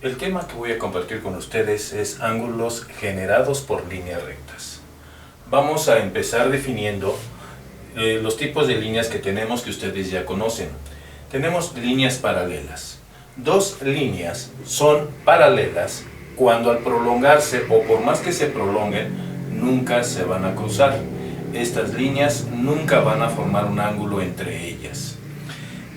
El tema que voy a compartir con ustedes es ángulos generados por líneas rectas. Vamos a empezar definiendo los tipos de líneas que tenemos que ustedes ya conocen. Tenemos líneas paralelas. Dos líneas son paralelas cuando al prolongarse o por más que se prolonguen, nunca se van a cruzar. Estas líneas nunca van a formar un ángulo entre ellas.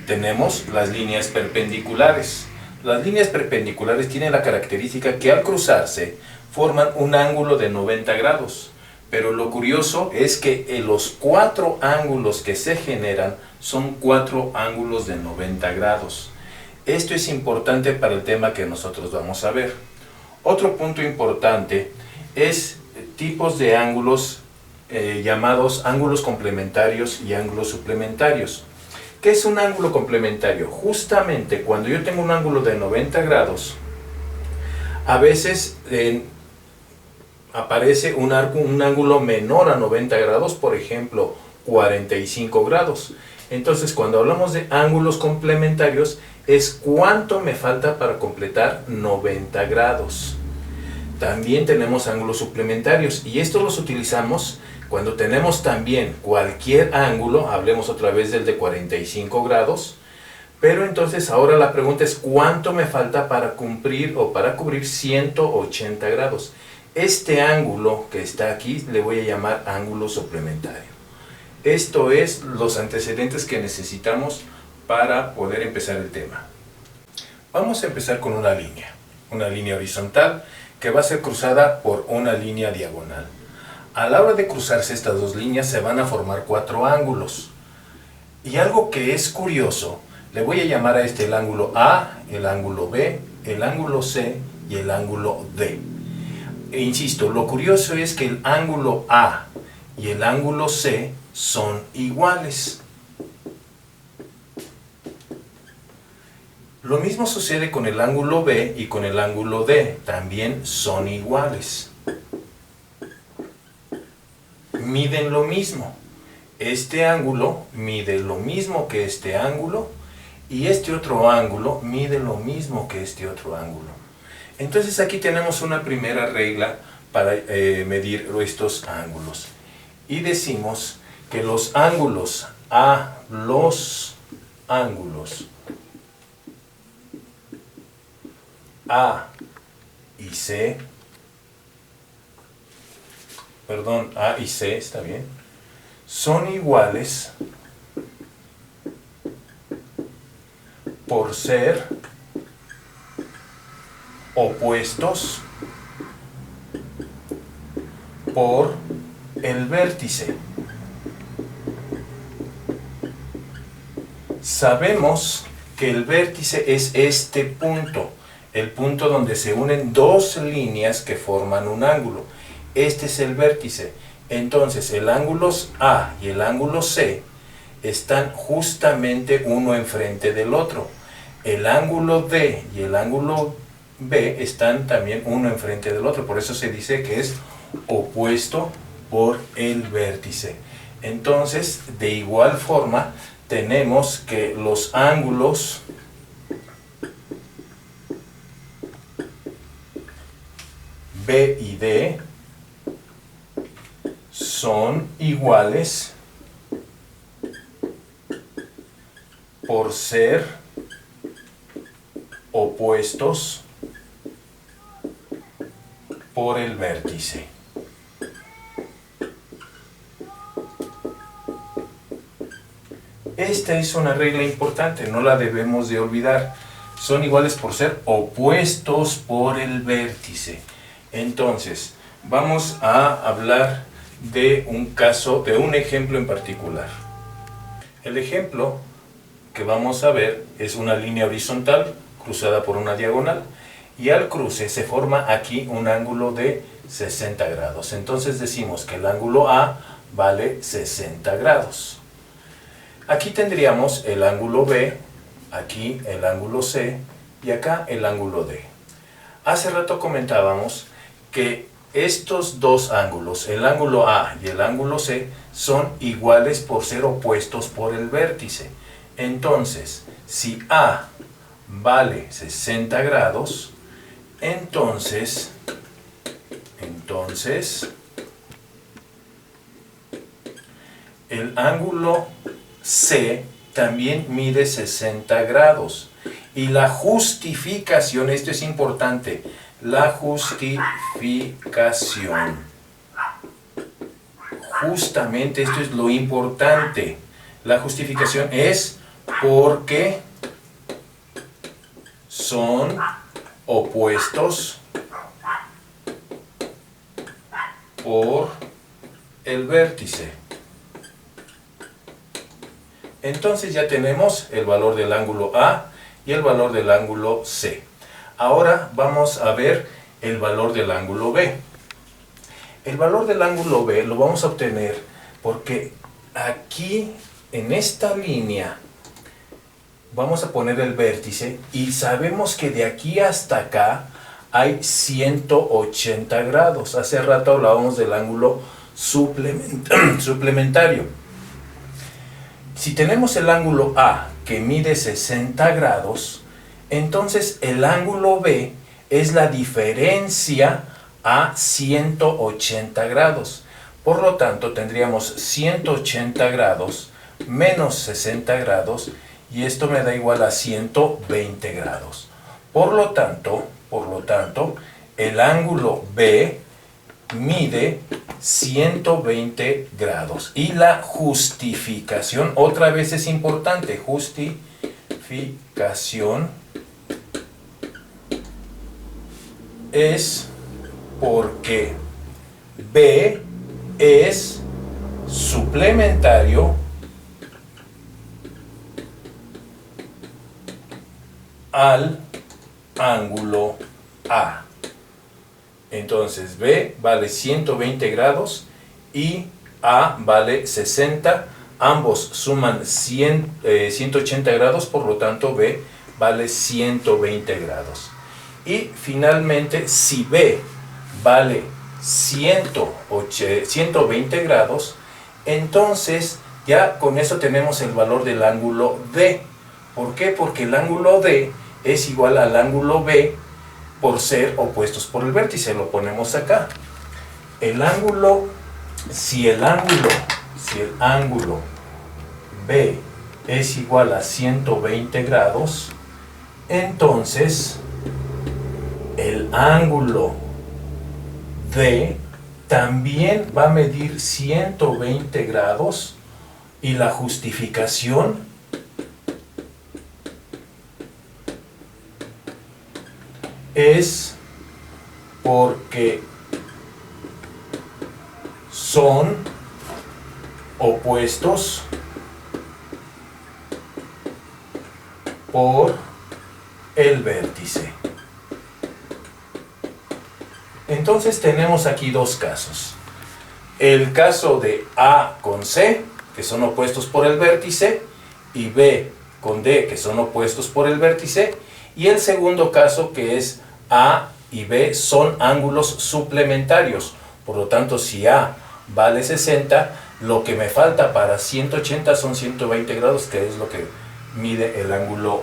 Tenemos las líneas perpendiculares. Las líneas perpendiculares tienen la característica que al cruzarse forman un ángulo de 90 grados. Pero lo curioso es que los cuatro ángulos que se generan son cuatro ángulos de 90 grados. Esto es importante para el tema que nosotros vamos a ver. Otro punto importante es tipos de ángulos llamados ángulos complementarios y ángulos suplementarios. ¿Qué es un ángulo complementario? Justamente cuando yo tengo un ángulo de 90 grados, a veces aparece un ángulo menor a 90 grados, por ejemplo, 45 grados. Entonces, cuando hablamos de ángulos complementarios, es cuánto me falta para completar 90 grados. También tenemos ángulos suplementarios, y estos los utilizamos cuando tenemos también cualquier ángulo. Hablemos otra vez del de 45 grados, pero entonces ahora la pregunta es ¿cuánto me falta para cumplir o para cubrir 180 grados? Este ángulo que está aquí le voy a llamar ángulo suplementario. Esto es los antecedentes que necesitamos para poder empezar el tema. Vamos a empezar con una línea horizontal que va a ser cruzada por una línea diagonal. A la hora de cruzarse estas dos líneas se van a formar cuatro ángulos. Y algo que es curioso, le voy a llamar a este el ángulo A, el ángulo B, el ángulo C y el ángulo D. E insisto, lo curioso es que el ángulo A y el ángulo C son iguales. Lo mismo sucede con el ángulo B y con el ángulo D, también son iguales. Miden lo mismo. Este ángulo mide lo mismo que este ángulo y este otro ángulo mide lo mismo que este otro ángulo. Entonces aquí tenemos una primera regla para medir estos ángulos. Y decimos que los ángulos A y C, A y C, está bien, son iguales por ser opuestos por el vértice. Sabemos que el vértice es este punto, el punto donde se unen dos líneas que forman un ángulo. Este es el vértice. Entonces el ángulo A y el ángulo C están justamente uno enfrente del otro. El ángulo D y el ángulo B están también uno enfrente del otro. Por eso se dice que es opuesto por el vértice. Entonces, de igual forma, tenemos que los ángulos B y D son iguales por ser opuestos por el vértice. Esta es una regla importante, no la debemos de olvidar. Son iguales por ser opuestos por el vértice. Entonces, vamos a hablar de un caso, de un ejemplo en particular. El ejemplo que vamos a ver es una línea horizontal cruzada por una diagonal. Y al cruce se forma aquí un ángulo de 60 grados. Entonces decimos que el ángulo A vale 60 grados. Aquí tendríamos el ángulo B, aquí el ángulo C y acá el ángulo D. Hace rato comentábamos que estos dos ángulos, el ángulo A y el ángulo C, son iguales por ser opuestos por el vértice. Entonces, si A vale 60 grados, Entonces, el ángulo C también mide 60 grados. Y la justificación, esto es importante, la justificación. Justamente esto es lo importante. La justificación es porque son opuestos por el vértice. Entonces ya tenemos el valor del ángulo A y el valor del ángulo C. Ahora vamos a ver el valor del ángulo B. El valor del ángulo B lo vamos a obtener porque aquí en esta línea vamos a poner el vértice y sabemos que de aquí hasta acá hay 180 grados. Hace rato hablábamos del ángulo suplementario. Si tenemos el ángulo A que mide 60 grados, entonces el ángulo B es la diferencia a 180 grados. Por lo tanto, tendríamos 180 grados menos 60 grados y esto me da igual a 120 grados. Por lo tanto, el ángulo B mide 120 grados. Y la justificación, otra vez es importante, justificación es porque B es suplementario al ángulo A. Entonces B vale 120 grados y A vale 60. Ambos suman 180 grados, por lo tanto B vale 120 grados. Y finalmente, si B vale 120 grados, entonces ya con eso tenemos el valor del ángulo D. ¿Por qué? Porque el ángulo D es igual al ángulo B por ser opuestos por el vértice. Lo ponemos acá. Si el ángulo B es igual a 120 grados, entonces el ángulo D también va a medir 120 grados y la justificación es porque son opuestos por el vértice. Entonces tenemos aquí dos casos. El caso de A con C, que son opuestos por el vértice, y B con D, que son opuestos por el vértice, y el segundo caso, que es A y B son ángulos suplementarios. Por lo tanto, si A vale 60, lo que me falta para 180 son 120 grados, que es lo que mide el ángulo